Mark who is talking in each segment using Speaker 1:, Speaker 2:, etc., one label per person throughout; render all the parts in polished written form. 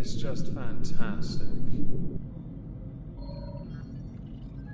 Speaker 1: is just fantastic.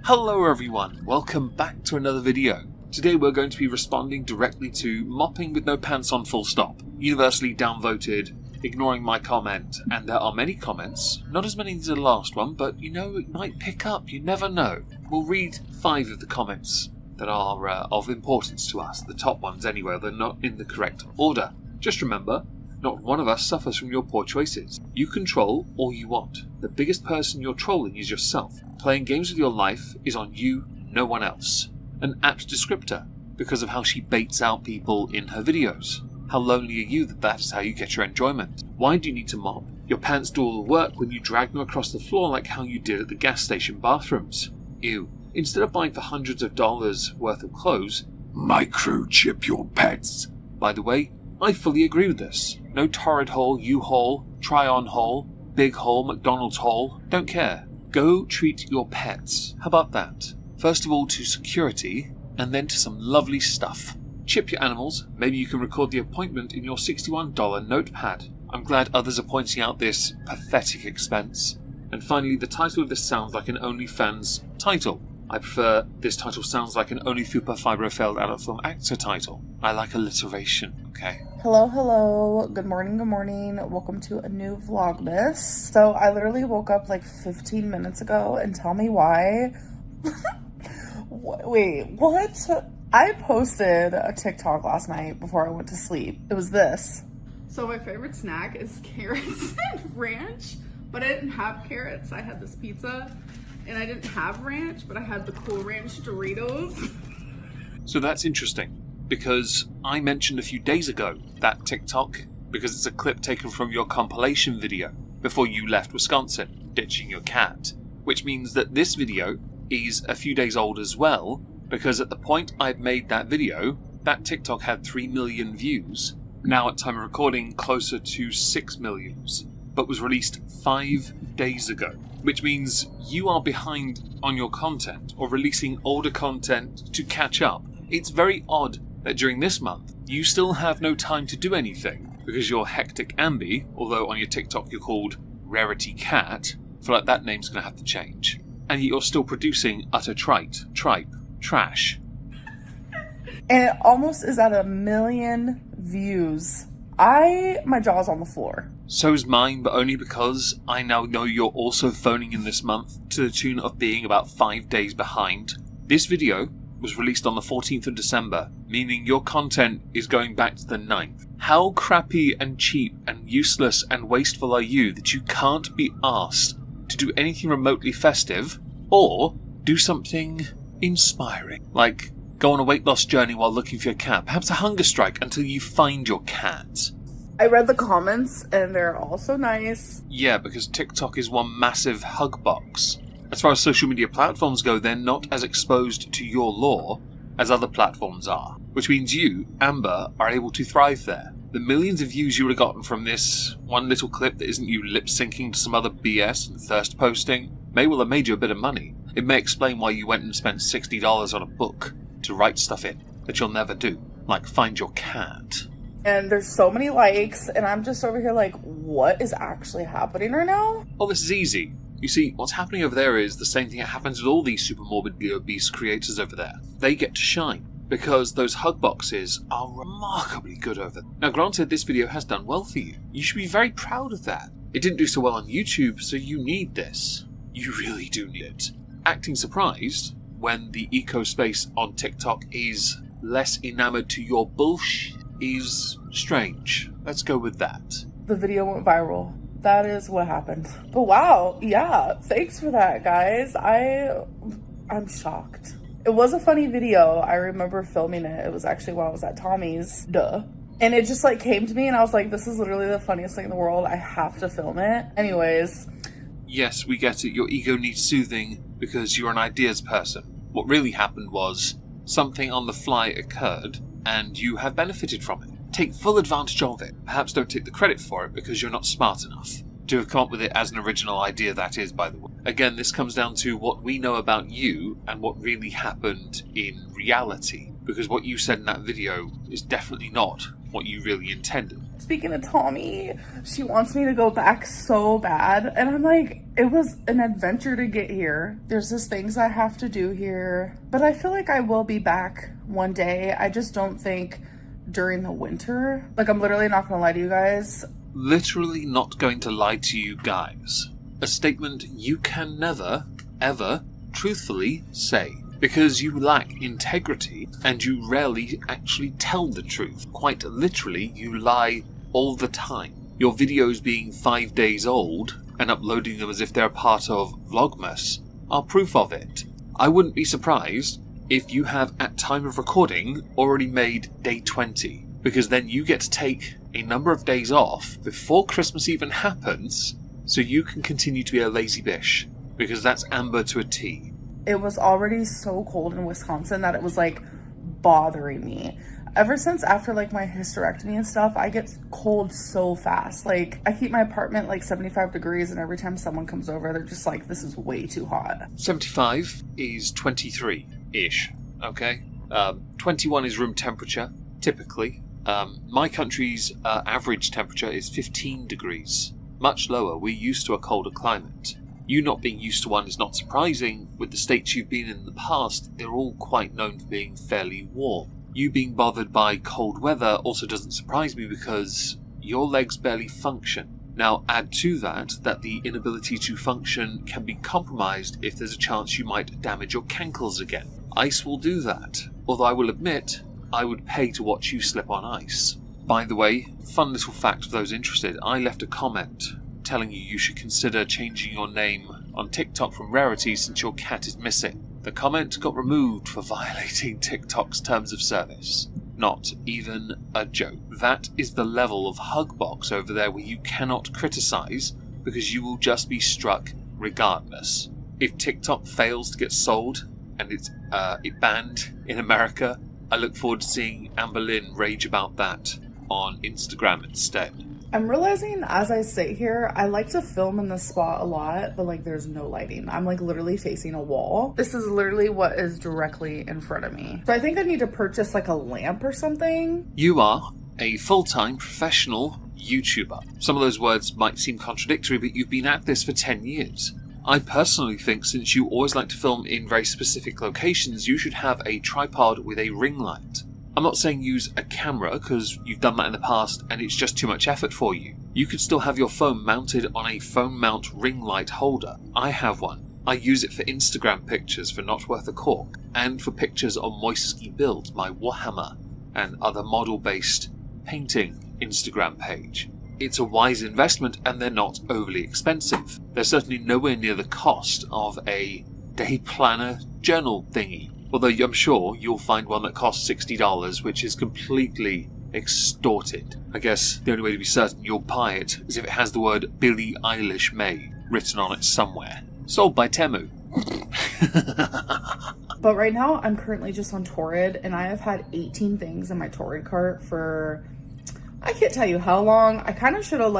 Speaker 2: Hello everyone, welcome back to another video. Today we're going to be responding directly to mopping with no pants on full stop, universally downvoted, ignoring my comment, and there are many comments, not as many as the last one, but you know, it might pick up, you never know. We'll read 5 of the comments that are of importance to us, the top ones anyway, they're not in the correct order. Just remember, not one of us suffers from your poor choices. You control all you want. The biggest person you're trolling is yourself. Playing games with your life is on you, no one else. An apt descriptor, because of how she baits out people in her videos. How lonely are you that is how you get your enjoyment? Why do you need to mop? Your pants do all the work when you drag them across the floor like how you did at the gas station bathrooms. Ew. Instead of buying for hundreds of dollars worth of clothes, microchip your pets. By the way, I fully agree with this. No Torrid haul, U-haul, try-on haul, big haul, McDonald's haul, don't care. Go treat your pets. How about that? First of all to security, and then to some lovely stuff. Chip your animals, maybe you can record the appointment in your $61 notepad. I'm glad others are pointing out this pathetic expense. And finally, the title of this sounds like an OnlyFans title. I prefer this title sounds like an Only Super Fibro failed adult film actor title. I like alliteration, okay?
Speaker 3: Hello, good morning, welcome to a new Vlogmas. So I literally woke up like 15 minutes ago, and tell me why. Wait, what? I posted a TikTok last night before I went to sleep. It was this.
Speaker 4: So my favorite snack is carrots and ranch, but I didn't have carrots. I had this pizza, and I didn't have ranch, but I had the Cool Ranch Doritos.
Speaker 2: So that's interesting, because I mentioned a few days ago that TikTok, because it's a clip taken from your compilation video before you left Wisconsin, ditching your cat, which means that this video is a few days old as well, because at the point I'd made that video, that TikTok had 3 million views, now at time of recording closer to 6 million, but was released 5 days ago, which means you are behind on your content, or releasing older content to catch up. It's very odd that during this month, you still have no time to do anything, because you're Hectic Ambi, although on your TikTok you're called Rarity Cat, I feel like that name's going to have to change. And you're still producing utter tripe, trash.
Speaker 3: And it almost is at 1 million views. My jaw's on the floor.
Speaker 2: So's mine, but only because I now know you're also phoning in this month to the tune of being about 5 days behind. This video was released on the 14th of December, meaning your content is going back to the 9th. How crappy and cheap and useless and wasteful are you that you can't be asked to do anything remotely festive, or do something inspiring, like go on a weight loss journey while looking for your cat, perhaps a hunger strike until you find your cat.
Speaker 3: I read the comments and they're all so nice.
Speaker 2: Yeah, because TikTok is one massive hug box. As far as social media platforms go, they're not as exposed to your lore as other platforms are, which means you, Amber, are able to thrive there. The millions of views you would have gotten from this one little clip that isn't you lip-syncing to some other BS and thirst posting may well have made you a bit of money. It may explain why you went and spent $60 on a book to write stuff in that you'll never do, like find your cat.
Speaker 3: And there's so many likes, and I'm just over here like, what is actually happening right now?
Speaker 2: Well, this is easy. You see, what's happening over there is the same thing that happens with all these super morbidly obese creators over there. They get to shine, because those hug boxes are remarkably good over there. Now granted, this video has done well for you. You should be very proud of that. It didn't do so well on YouTube, so you need this. You really do need it. Acting surprised when the eco space on TikTok is less enamored to your bullshit is strange. Let's go with that.
Speaker 3: The video went viral. That is what happened. But wow, yeah, thanks for that, guys. I'm shocked. It was a funny video. I remember filming it. It was actually while I was at Tommy's. Duh. And it just like came to me and I was like, this is literally the funniest thing in the world. I have to film it. Anyways.
Speaker 2: Yes, we get it. Your ego needs soothing because you're an ideas person. What really happened was something on the fly occurred and you have benefited from it. Take full advantage of it. Perhaps don't take the credit for it because you're not smart enough to have come up with it as an original idea, that is, by the way. Again, this comes down to what we know about you and what really happened in reality, because what you said in that video is definitely not what you really intended.
Speaker 3: speaking of Tommy, she wants me to go back so bad. And I'm like, it was an adventure to get here. There's just things I have to do here. But I feel like I will be back one day. I just don't think during the winter. Like, I'm literally not gonna lie to you guys.
Speaker 2: Literally not going to lie to you guys. A statement you can never, ever, truthfully say. Because you lack integrity and you rarely actually tell the truth. Quite literally, you lie all the time. Your videos being 5 days old and uploading them as if they're part of Vlogmas are proof of it. I wouldn't be surprised if you have, at time of recording, already made day 20. Because then you get to take a number of days off before Christmas even happens, so you can continue to be a lazy bish. Because that's Amber to a T.
Speaker 3: It was already so cold in Wisconsin that it was like bothering me. Ever since after like my hysterectomy and stuff, I get cold so fast. Like, I keep my apartment like 75 degrees, and every time someone comes over, they're just like, this is way too hot.
Speaker 2: 75 is 23-ish, okay? 21 is room temperature, typically. My country's average temperature is 15 degrees. Much lower. We're used to a colder climate. You not being used to one is not surprising. With the states you've been in the past, they're all quite known for being fairly warm. You being bothered by cold weather also doesn't surprise me because your legs barely function. Now add to that the inability to function can be compromised if there's a chance you might damage your cankles again. Ice will do that, although I will admit I would pay to watch you slip on ice. By the way, fun little fact for those interested, I left a comment telling you should consider changing your name on TikTok from Rarity since your cat is missing. The comment got removed for violating TikTok's terms of service. Not even a joke. That is the level of hug box over there where you cannot criticize because you will just be struck regardless. If TikTok fails to get sold and it's banned in America, I look forward to seeing Amberlynn rage about that on Instagram instead.
Speaker 3: I'm realizing as I sit here, I like to film in this spot a lot, but like there's no lighting. I'm like literally facing a wall. This is literally what is directly in front of me. So I think I need to purchase like a lamp or something.
Speaker 2: You are a full-time professional YouTuber. Some of those words might seem contradictory, but you've been at this for 10 years. I personally think since you always like to film in very specific locations, you should have a tripod with a ring light. I'm not saying use a camera, because you've done that in the past and it's just too much effort for you. You could still have your phone mounted on a phone mount ring light holder. I have one. I use it for Instagram pictures for Not Worth a Cork, and for pictures on Moistski Build, my Warhammer, and other model-based painting Instagram page. It's a wise investment and they're not overly expensive. They're certainly nowhere near the cost of a day planner journal thingy. Although I'm sure you'll find one that costs $60, which is completely extorted. I guess the only way to be certain you'll buy it is if it has the word Billie Eilish May written on it somewhere. Sold by Temu.
Speaker 3: But right now, I'm currently just on Torrid, and I have had 18 things in my Torrid cart for, I can't tell you how long. I kind of should have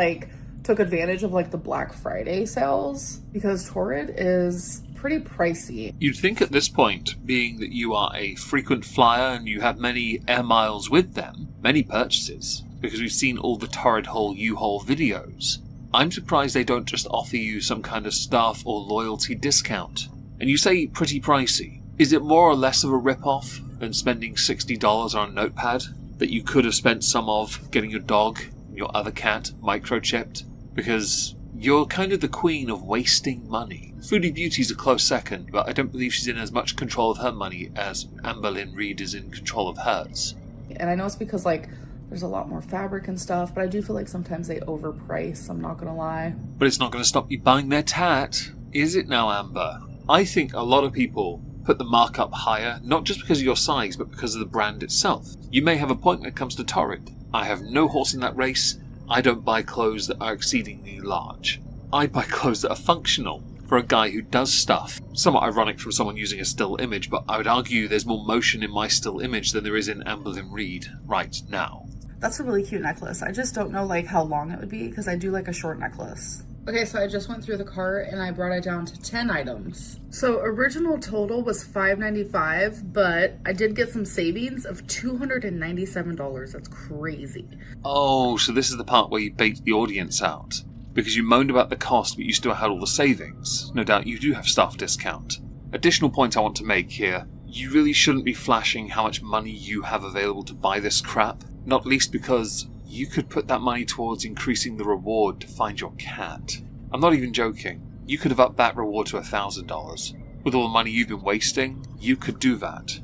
Speaker 3: took advantage of the Black Friday sales, because Torrid is pretty pricey.
Speaker 2: You'd think at this point, being that you are a frequent flyer and you have many air miles with them, many purchases, because we've seen all the Torrid Haul U-Haul videos, I'm surprised they don't just offer you some kind of staff or loyalty discount. And you say pretty pricey. Is it more or less of a rip-off than spending $60 on a notepad that you could have spent some of getting your dog and your other cat microchipped? Because you're kind of the queen of wasting money. Foodie Beauty's a close second, but I don't believe she's in as much control of her money as Amberlynn Reid is in control of hers.
Speaker 3: And I know it's because there's a lot more fabric and stuff, but I do feel like sometimes they overprice, I'm not gonna lie.
Speaker 2: But it's not going to stop you buying their tat, is it now, Amber? I think a lot of people put the markup higher, not just because of your size, but because of the brand itself. You may have a point when it comes to Torrid. I have no horse in that race. I don't buy clothes that are exceedingly large. I buy clothes that are functional for a guy who does stuff. Somewhat ironic from someone using a still image, but I would argue there's more motion in my still image than there is in Amberlynn Reid right now.
Speaker 3: That's a really cute necklace. I just don't know how long it would be, because I do like a short necklace. Okay, so I just went through the cart and I brought it down to 10 items. So original total was $5.95, but I did get some savings of $297. That's crazy.
Speaker 2: Oh, so this is the part where you bait the audience out. Because you moaned about the cost, but you still had all the savings. No doubt you do have staff discount. Additional point I want to make here. You really shouldn't be flashing how much money you have available to buy this crap. Not least because you could put that money towards increasing the reward to find your cat. I'm not even joking. You could have upped that reward to $1,000. With all the money you've been wasting, you could do that.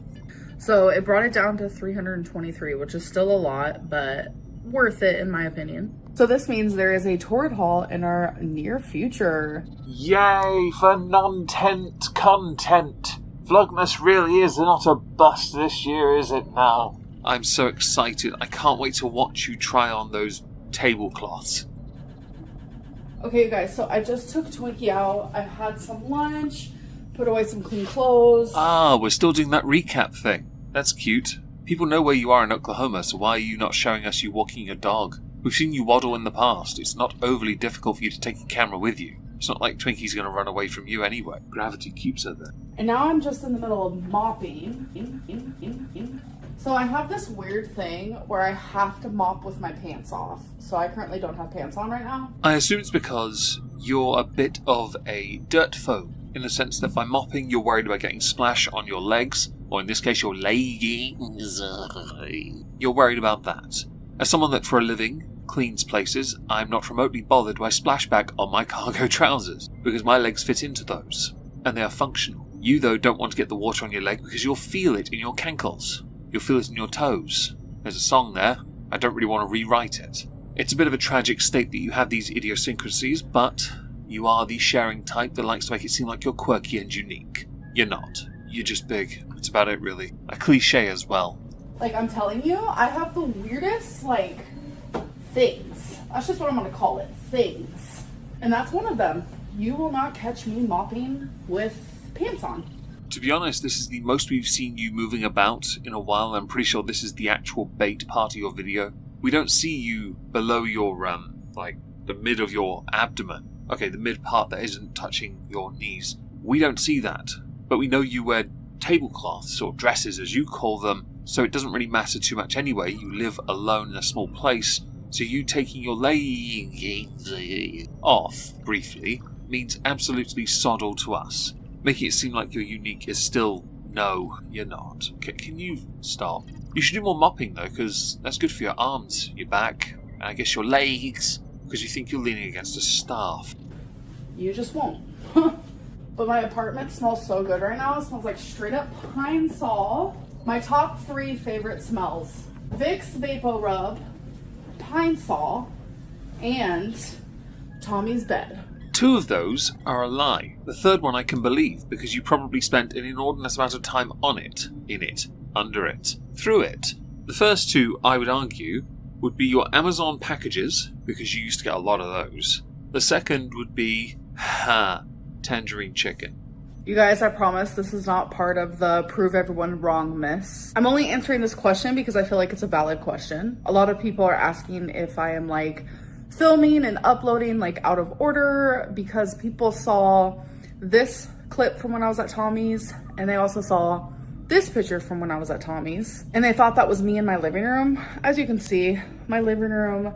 Speaker 3: So it brought it down to $323, which is still a lot, but worth it in my opinion. So this means there is a Torrid haul in our near future.
Speaker 1: Yay for non-tent content. Vlogmas really is not a bust this year, is it now?
Speaker 2: I'm so excited. I can't wait to watch you try on those tablecloths.
Speaker 3: Okay, you guys, so I just took Twinkie out. I had some lunch, put away some clean clothes.
Speaker 2: Ah, we're still doing that recap thing. That's cute. People know where you are in Oklahoma, so why are you not showing us you walking your dog? We've seen you waddle in the past. It's not overly difficult for you to take a camera with you. It's not like Twinkie's going to run away from you anyway. Gravity keeps her there.
Speaker 3: And now I'm just in the middle of mopping. So I have this weird thing where I have to mop with my pants off. So I currently don't have pants on right now.
Speaker 2: I assume it's because you're a bit of a dirt phobe, in the sense that by mopping you're worried about getting splash on your legs, or in this case your leggings. You're worried about that. As someone that for a living cleans places, I'm not remotely bothered by splashback on my cargo trousers, because my legs fit into those, and they are functional. You though don't want to get the water on your leg because you'll feel it in your cankles. You'll feel it in your toes. There's a song there. I don't really want to rewrite it. It's a bit of a tragic state that you have these idiosyncrasies, but you are the sharing type that likes to make it seem like you're quirky and unique. You're not. You're just big. That's about it, really. A cliche as well.
Speaker 3: Like, I'm telling you, I have the weirdest, things. That's just what I'm going to call it. Things. And that's one of them. You will not catch me mopping with pants on.
Speaker 2: To be honest, this is the most we've seen you moving about in a while. I'm pretty sure this is the actual bait part of your video. We don't see you below your, the mid of your abdomen. Okay, the mid part that isn't touching your knees. We don't see that. But we know you wear tablecloths, or dresses as you call them, so it doesn't really matter too much anyway. You live alone in a small place, so you taking your leggings off, briefly, means absolutely sod all to us. Making it seem like you're unique is still, no, you're not. Can you stop? You should do more mopping though, because that's good for your arms, your back, and I guess your legs, because you think you're leaning against a staff.
Speaker 3: You just won't. But my apartment smells so good right now. It smells like straight up pine sol. My top 3 favorite smells: Vicks Vapo Rub, pine sol, and Tommy's bed.
Speaker 2: 2 of those are a lie. The third one I can believe, because you probably spent an inordinate amount of time on it, in it, under it, through it. The first 2, I would argue, would be your Amazon packages, because you used to get a lot of those. The second would be, tangerine chicken.
Speaker 3: You guys, I promise this is not part of the prove everyone wrong miss. I'm only answering this question because I feel like it's a valid question. A lot of people are asking if I am filming and uploading out of order, because people saw this clip from when I was at Tommy's, and they also saw this picture from when I was at Tommy's, and they thought that was me in my living room. As you can see, my living room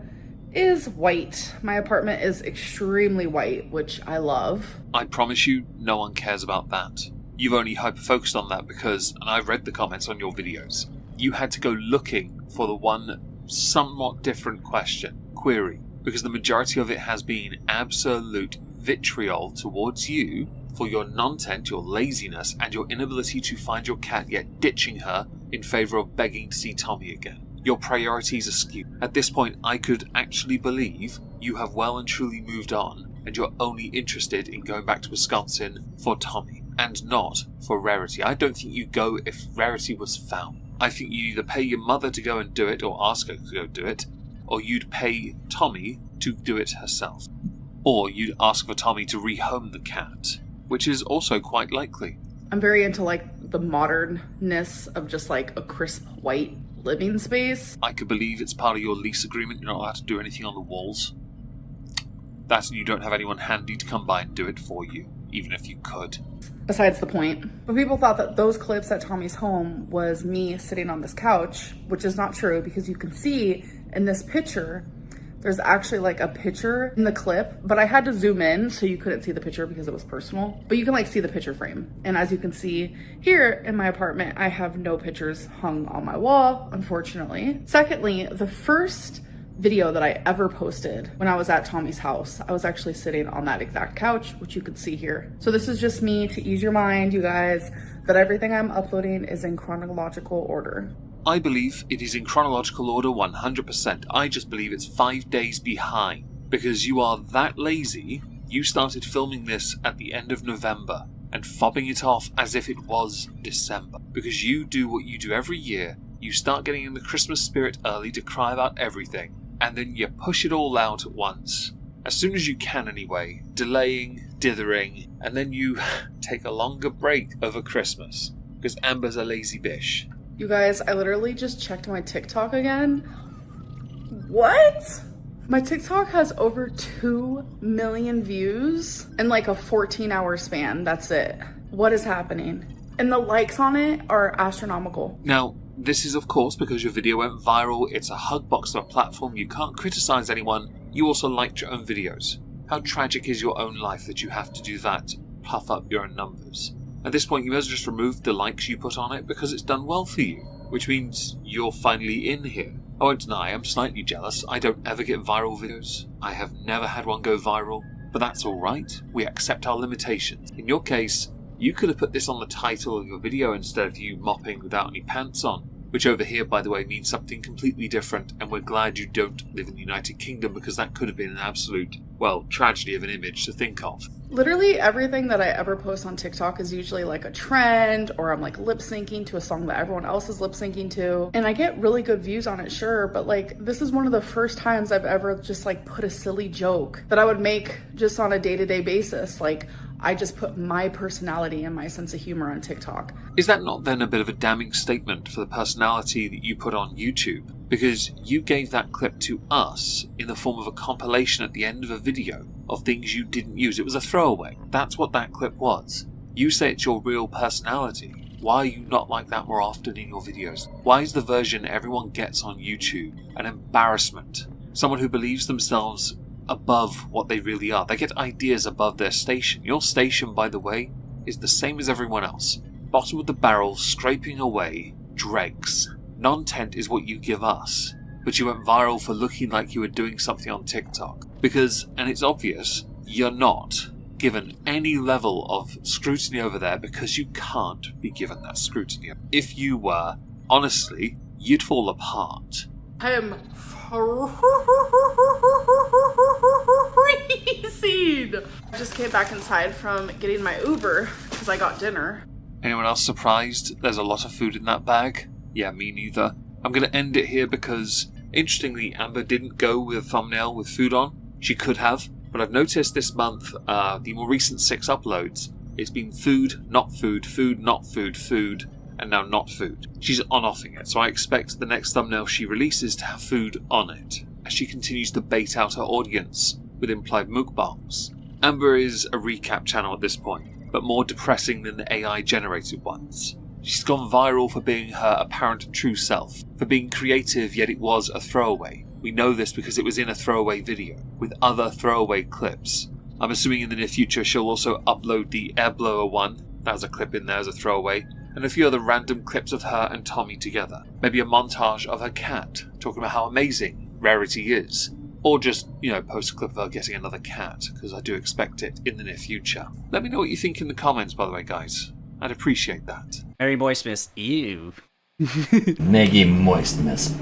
Speaker 3: is white. My apartment is extremely white, which I love.
Speaker 2: I promise you, no one cares about that. You've only hyper-focused on that because, and I've read the comments on your videos, you had to go looking for the one somewhat different query, because the majority of it has been absolute vitriol towards you for your non-tent, your laziness, and your inability to find your cat, yet ditching her in favour of begging to see Tommy again. Your priorities are skewed. At this point, I could actually believe you have well and truly moved on, and you're only interested in going back to Wisconsin for Tommy, and not for Rarity. I don't think you'd go if Rarity was found. I think you'd either pay your mother to go and do it, or ask her to go do it, or you'd pay Tommy to do it herself. Or you'd ask for Tommy to rehome the cat, which is also quite likely.
Speaker 3: I'm very into the modernness of just a crisp white living space.
Speaker 2: I could believe it's part of your lease agreement you're not allowed to do anything on the walls. That and you don't have anyone handy to come by and do it for you, even if you could.
Speaker 3: Besides the point. But people thought that those clips at Tommy's home was me sitting on this couch, which is not true because you can see in this picture, there's actually like a picture in the clip, but I had to zoom in so you couldn't see the picture because it was personal. But you can like see the picture frame. And as you can see here in my apartment, I have no pictures hung on my wall, unfortunately. Secondly, the first video that I ever posted when I was at Tommy's house, I was actually sitting on that exact couch, which you can see here. So this is just me to ease your mind, you guys, that everything I'm uploading is in chronological order.
Speaker 2: I believe it is in chronological order 100%. I just believe it's 5 days behind. Because you are that lazy, you started filming this at the end of November and fobbing it off as if it was December. Because you do what you do every year, you start getting in the Christmas spirit early to cry about everything, and then you push it all out at once. As soon as you can anyway, delaying, dithering, and then you take a longer break over Christmas. Because Amber's a lazy bish.
Speaker 3: You guys, I literally just checked my TikTok again. What? My TikTok has over 2 million views in like a 14-hour span. That's it. What is happening? And the likes on it are astronomical.
Speaker 2: Now, this is of course because your video went viral. It's a hug box of a platform. You can't criticize anyone. You also liked your own videos. How tragic is your own life that you have to do that to puff up your own numbers? At this point, you may as well just remove the likes you put on it because it's done well for you, which means you're finally in here. I won't deny, I'm slightly jealous. I don't ever get viral videos. I have never had one go viral, but that's alright. We accept our limitations. In your case, you could have put this on the title of your video instead of you mopping without any pants on, which over here, by the way, means something completely different, and we're glad you don't live in the United Kingdom because that could have been an absolute, well, tragedy of an image to think of.
Speaker 3: Literally everything that I ever post on TikTok is usually like a trend, or I'm like lip syncing to a song that everyone else is lip syncing to. And I get really good views on it, sure, but like this is one of the first times I've ever just like put a silly joke that I would make just on a day-to-day basis. Like I just put my personality and my sense of humor on TikTok.
Speaker 2: Is that not then a bit of a damning statement for the personality that you put on YouTube? Because you gave that clip to us in the form of a compilation at the end of a video of things you didn't use. It was a throwaway. That's what that clip was. You say it's your real personality. Why are you not like that more often in your videos? Why is the version everyone gets on YouTube an embarrassment? Someone who believes themselves above what they really are. They get ideas above their station. Your station, by the way, is the same as everyone else. Bottom of the barrel, scraping away, dregs. Non-tent is what you give us. But you went viral for looking like you were doing something on TikTok. Because, and it's obvious, you're not given any level of scrutiny over there because you can't be given that scrutiny. If you were, honestly, you'd fall apart.
Speaker 3: I am freezing. I just came back inside from getting my Uber because I got dinner.
Speaker 2: Anyone else surprised there's a lot of food in that bag? Yeah, me neither. I'm going to end it here because, interestingly, Amber didn't go with a thumbnail with food on. She could have, but I've noticed this month, the more recent 6 uploads, it's been food, not food, food, not food, food, and now not food. She's on-offing it, so I expect the next thumbnail she releases to have food on it, as she continues to bait out her audience with implied mukbangs. Amber is a recap channel at this point, but more depressing than the AI-generated ones. She's gone viral for being her apparent true self, for being creative yet it was a throwaway. We know this because it was in a throwaway video, with other throwaway clips. I'm assuming in the near future she'll also upload the air blower one, that was a clip in there as a throwaway, and a few other random clips of her and Tommy together. Maybe a montage of her cat, talking about how amazing Rarity is. Or just, post a clip of her getting another cat, because I do expect it in the near future. Let me know what you think in the comments, by the way, guys. I'd appreciate that.
Speaker 5: Very moist, miss. Ew.
Speaker 6: Neggy moist miss.